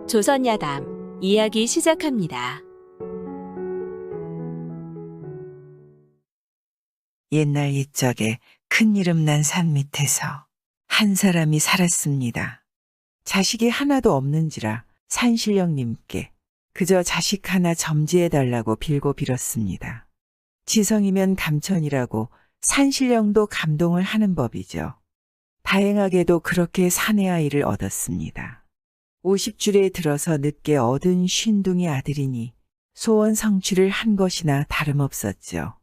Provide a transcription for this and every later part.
조선야담 이야기 시작합니다. 옛날 옛적에 큰 이름 난 산 밑에서 한 사람이 살았습니다. 자식이 하나도 없는지라 산신령님께 그저 자식 하나 점지해달라고 빌고 빌었습니다. 지성이면 감천이라고 산신령도 감동을 하는 법이죠. 다행하게도 그렇게 사내 아이를 얻었습니다. 50줄에 들어서 늦게 얻은 쉰둥이 아들이니 소원 성취를 한 것이나 다름없었죠.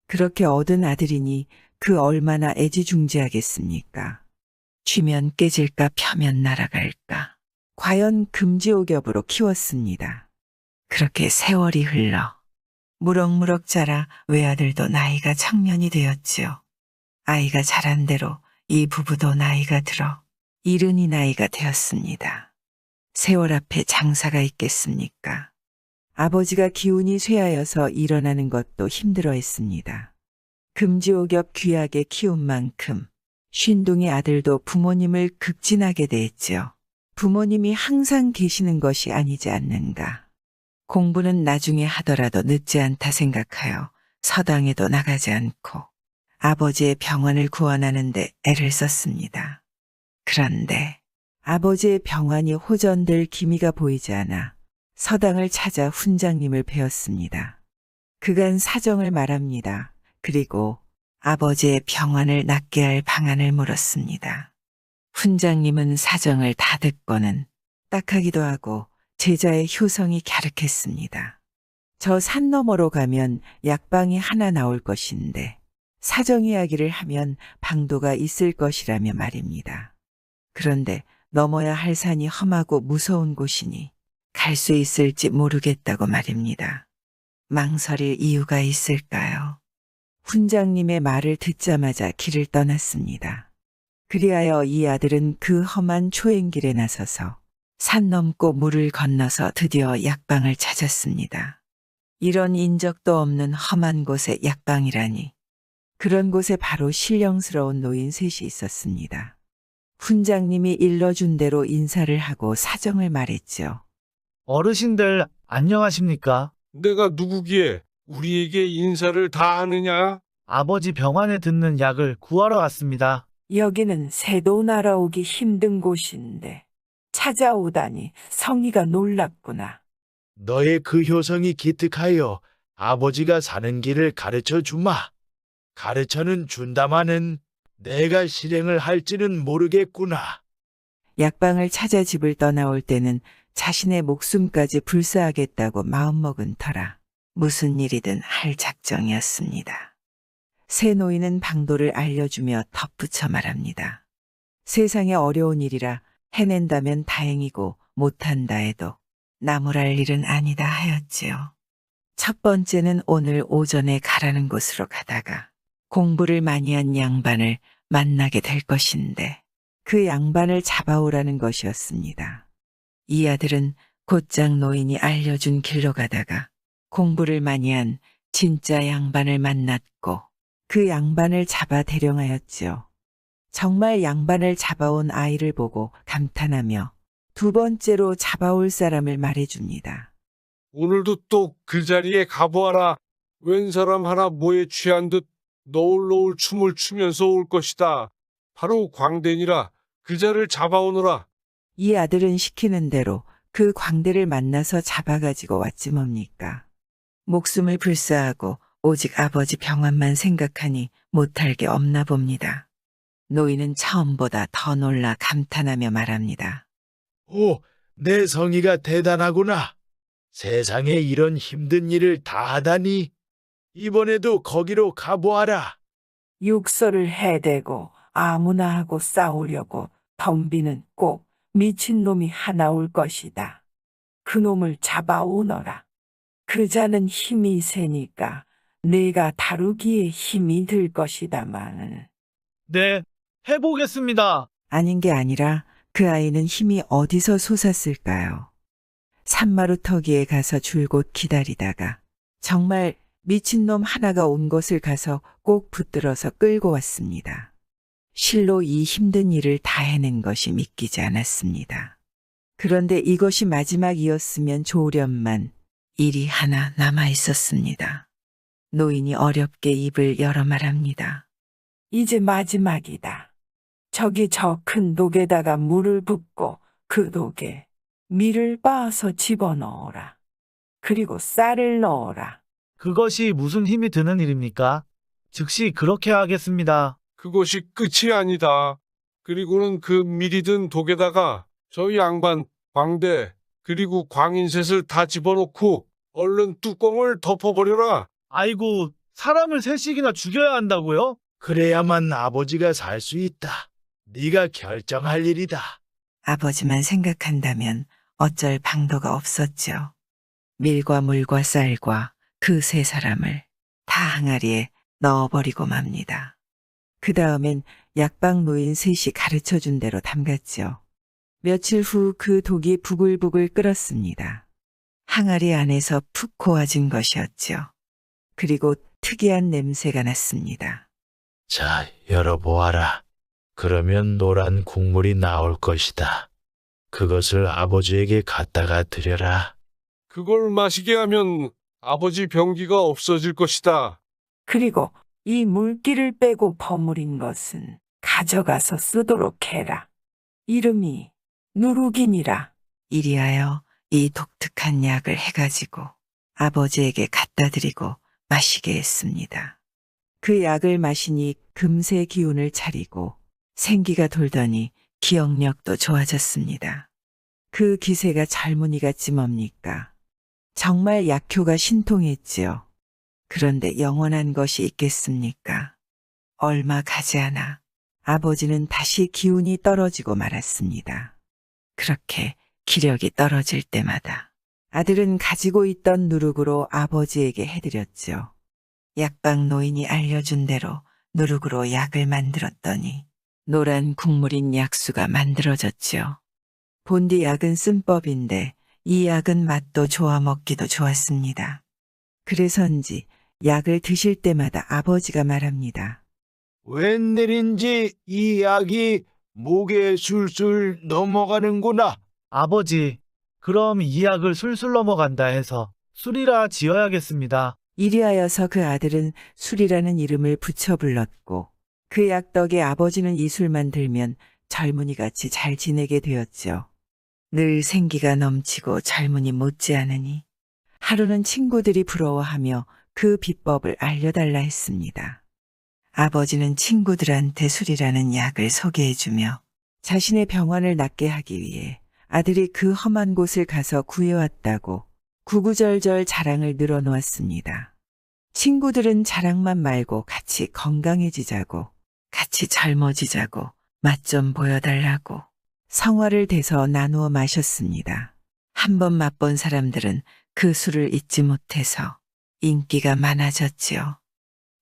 그렇게 얻은 아들이니 그 얼마나 애지중지하겠습니까? 쥐면 깨질까 펴면 날아갈까. 과연 금지옥엽으로 키웠습니다. 그렇게 세월이 흘러 무럭무럭 자라 외아들도 나이가 청년이 되었지요. 아이가 자란 대로 이 부부도 나이가 들어 이른이 나이가 되었습니다. 세월 앞에 장사가 있겠습니까? 아버지가 기운이 쇠하여서 일어나는 것도 힘들어했습니다. 금지옥엽 귀하게 키운 만큼 쉰둥이 아들도 부모님을 극진하게 대했지요. 부모님이 항상 계시는 것이 아니지 않는가. 공부는 나중에 하더라도 늦지 않다 생각하여 서당에도 나가지 않고 아버지의 병환을 구원하는데 애를 썼습니다. 그런데 아버지의 병환이 호전될 기미가 보이지 않아 서당을 찾아 훈장님을 배웠습니다. 그간 사정을 말합니다. 그리고 아버지의 병환을 낫게 할 방안을 물었습니다. 훈장님은 사정을 다 듣고는 딱하기도 하고 제자의 효성이 갸륵했습니다. 저 산 너머로 가면 약방이 하나 나올 것인데 사정 이야기를 하면 방도가 있을 것이라며 말입니다. 그런데 넘어야 할 산이 험하고 무서운 곳이니 갈 수 있을지 모르겠다고 말입니다. 망설일 이유가 있을까요? 훈장님의 말을 듣자마자 길을 떠났습니다. 그리하여 이 아들은 그 험한 초행길에 나서서 산 넘고 물을 건너서 드디어 약방을 찾았습니다. 이런 인적도 없는 험한 곳에 약방이라니. 그런 곳에 바로 신령스러운 노인 셋이 있었습니다. 훈장님이 일러준 대로 인사를 하고 사정을 말했죠. 어르신들 안녕하십니까? 내가 누구기에 우리에게 인사를 다 하느냐? 아버지 병환에 듣는 약을 구하러 왔습니다. 여기는 새도 날아오기 힘든 곳인데 찾아오다니 성의가 놀랍구나. 너의 그 효성이 기특하여 아버지가 사는 길을 가르쳐 주마. 가르쳐는 준다마는 내가 실행을 할지는 모르겠구나. 약방을 찾아 집을 떠나올 때는 자신의 목숨까지 불사하겠다고 마음먹은 터라 무슨 일이든 할 작정이었습니다. 새 노인은 방도를 알려주며 덧붙여 말합니다. 세상에 어려운 일이라 해낸다면 다행이고 못한다 해도 나무랄 일은 아니다 하였지요. 첫 번째는 오늘 오전에 가라는 곳으로 가다가 공부를 많이 한 양반을 만나게 될 것인데 그 양반을 잡아오라는 것이었습니다. 이 아들은 곧장 노인이 알려준 길로 가다가 공부를 많이 한 진짜 양반을 만났고 그 양반을 잡아 대령하였지요. 정말 양반을 잡아온 아이를 보고 감탄하며 두 번째로 잡아올 사람을 말해줍니다. 오늘도 또 그 자리에 가보아라. 웬 사람 하나 모에 취한 듯 너울너울 춤을 추면서 올 것이다. 바로 광대니라. 그자를 잡아오너라. 이 아들은 시키는 대로 그 광대를 만나서 잡아가지고 왔지 뭡니까. 목숨을 불사하고 오직 아버지 병환만 생각하니 못할 게 없나 봅니다. 노인은 처음보다 더 놀라 감탄하며 말합니다. 오, 내 성의가 대단하구나. 세상에 이런 힘든 일을 다 하다니. 이번에도 거기로 가보아라. 육서를 해대고 아무나 하고 싸우려고 덤비는 꼭 미친놈이 하나 올 것이다. 그놈을 잡아오너라. 그 자는 힘이 세니까 내가 다루기에 힘이 들 것이다만. 네, 해보겠습니다. 아닌 게 아니라 그 아이는 힘이 어디서 솟았을까요? 산마루터기에 가서 줄곧 기다리다가 정말 미친놈 하나가 온 곳을 가서 꼭 붙들어서 끌고 왔습니다. 실로 이 힘든 일을 다 해낸 것이 믿기지 않았습니다. 그런데 이것이 마지막이었으면 좋으련만 일이 하나 남아 있었습니다. 노인이 어렵게 입을 열어 말합니다. 이제 마지막이다. 저기 저 큰 독에다가 물을 붓고 그 독에 밀을 빻아서 집어넣어라. 그리고 쌀을 넣어라. 그것이 무슨 힘이 드는 일입니까? 즉시 그렇게 하겠습니다. 그것이 끝이 아니다. 그리고는 그 미리 든 독에다가 저 양반, 광대, 그리고 광인셋을 다 집어넣고 얼른 뚜껑을 덮어버려라. 아이고, 사람을 셋씩이나 죽여야 한다고요? 그래야만 아버지가 살 수 있다. 네가 결정할 일이다. 아버지만 생각한다면 어쩔 방도가 없었죠. 밀과 물과 쌀과 그 세 사람을 다 항아리에 넣어버리고 맙니다. 그 다음엔 약방 노인 셋이 가르쳐준 대로 담갔죠. 며칠 후 그 독이 부글부글 끓었습니다. 항아리 안에서 푹 고아진 것이었죠. 그리고 특이한 냄새가 났습니다. 자, 열어보아라. 그러면 노란 국물이 나올 것이다. 그것을 아버지에게 갖다가 드려라. 그걸 마시게 하면 아버지 병기가 없어질 것이다. 그리고 이 물기를 빼고 버무린 것은 가져가서 쓰도록 해라. 이름이 누룩이니라. 이리하여 이 독특한 약을 해가지고 아버지에게 갖다 드리고 마시게 했습니다. 그 약을 마시니 금세 기운을 차리고 생기가 돌더니 기억력도 좋아졌습니다. 그 기세가 젊은이 같지 뭡니까? 정말 약효가 신통했지요. 그런데 영원한 것이 있겠습니까? 얼마 가지 않아 아버지는 다시 기운이 떨어지고 말았습니다. 그렇게 기력이 떨어질 때마다 아들은 가지고 있던 누룩으로 아버지에게 해드렸죠. 약방 노인이 알려준 대로 누룩으로 약을 만들었더니 노란 국물인 약수가 만들어졌죠. 본디 약은 쓴법인데 이 약은 맛도 좋아 먹기도 좋았습니다. 그래서인지 약을 드실 때마다 아버지가 말합니다. 웬일인지 이 약이 목에 술술 넘어가는구나. 아버지, 그럼 이 약을 술술 넘어간다 해서 술이라 지어야겠습니다. 이리하여서 그 아들은 술이라는 이름을 붙여 불렀고 그 약 덕에 아버지는 이 술만 들면 젊은이같이 잘 지내게 되었죠. 늘 생기가 넘치고 젊은이 못지않으니 하루는 친구들이 부러워하며 그 비법을 알려달라 했습니다. 아버지는 친구들한테 술이라는 약을 소개해주며 자신의 병환을 낫게 하기 위해 아들이 그 험한 곳을 가서 구해왔다고 구구절절 자랑을 늘어놓았습니다. 친구들은 자랑만 말고 같이 건강해지자고, 같이 젊어지자고, 맛 좀 보여달라고 성화를 대서 나누어 마셨습니다. 한 번 맛본 사람들은 그 술을 잊지 못해서 인기가 많아졌지요.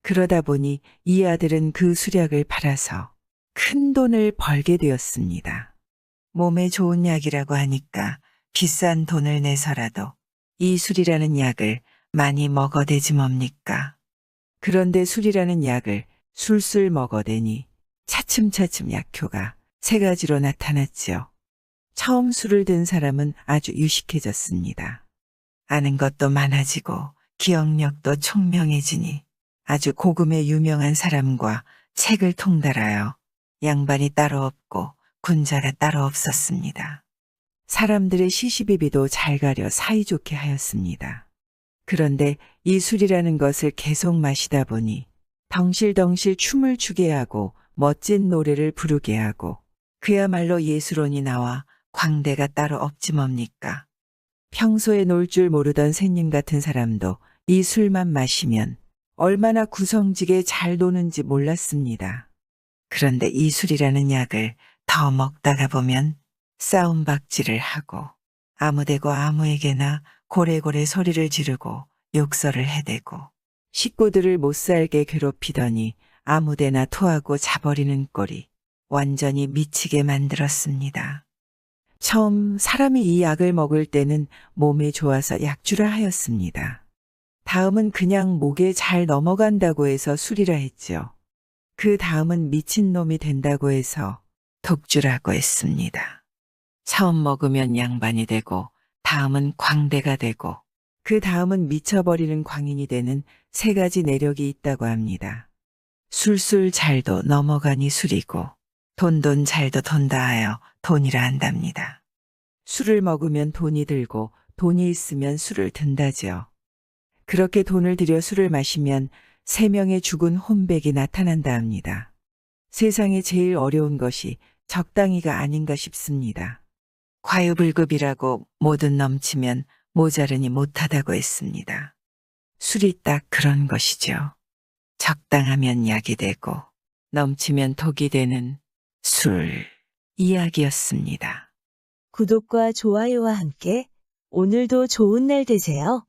그러다 보니 이 아들은 그 수약을 팔아서 큰 돈을 벌게 되었습니다. 몸에 좋은 약이라고 하니까 비싼 돈을 내서라도 이 술이라는 약을 많이 먹어대지 뭡니까? 그런데 술이라는 약을 술술 먹어대니 차츰차츰 약효가 세 가지로 나타났지요. 처음 술을 든 사람은 아주 유식해졌습니다. 아는 것도 많아지고 기억력도 총명해지니 아주 고금의 유명한 사람과 책을 통달하여 양반이 따로 없고 군자가 따로 없었습니다. 사람들의 시시비비도 잘 가려 사이좋게 하였습니다. 그런데 이 술이라는 것을 계속 마시다 보니 덩실덩실 춤을 추게 하고 멋진 노래를 부르게 하고 그야말로 예술원이 나와 광대가 따로 없지 뭡니까? 평소에 놀 줄 모르던 새님 같은 사람도 이 술만 마시면 얼마나 구성지게 잘 노는지 몰랐습니다. 그런데 이 술이라는 약을 더 먹다가 보면 싸움박질을 하고 아무데고 아무에게나 고래고래 소리를 지르고 욕설을 해대고 식구들을 못살게 괴롭히더니 아무데나 토하고 자버리는 꼴이 완전히 미치게 만들었습니다. 처음 사람이 이 약을 먹을 때는 몸에 좋아서 약주라 하였습니다. 다음은 그냥 목에 잘 넘어간다고 해서 술이라 했죠. 그 다음은 미친놈이 된다고 해서 독주라고 했습니다. 처음 먹으면 양반이 되고 다음은 광대가 되고 그 다음은 미쳐버리는 광인이 되는 세 가지 내력이 있다고 합니다. 술술 잘도 넘어가니 술이고 돈돈 잘도 돈다 하여 돈이라 한답니다. 술을 먹으면 돈이 들고 돈이 있으면 술을 든다죠. 그렇게 돈을 들여 술을 마시면 3명의 죽은 혼백이 나타난다 합니다. 세상에 제일 어려운 것이 적당히가 아닌가 싶습니다. 과유불급이라고 뭐든 넘치면 모자르니 못하다고 했습니다. 술이 딱 그런 것이죠. 적당하면 약이 되고 넘치면 독이 되는 술 이야기였습니다. 구독과 좋아요와 함께 오늘도 좋은 날 되세요.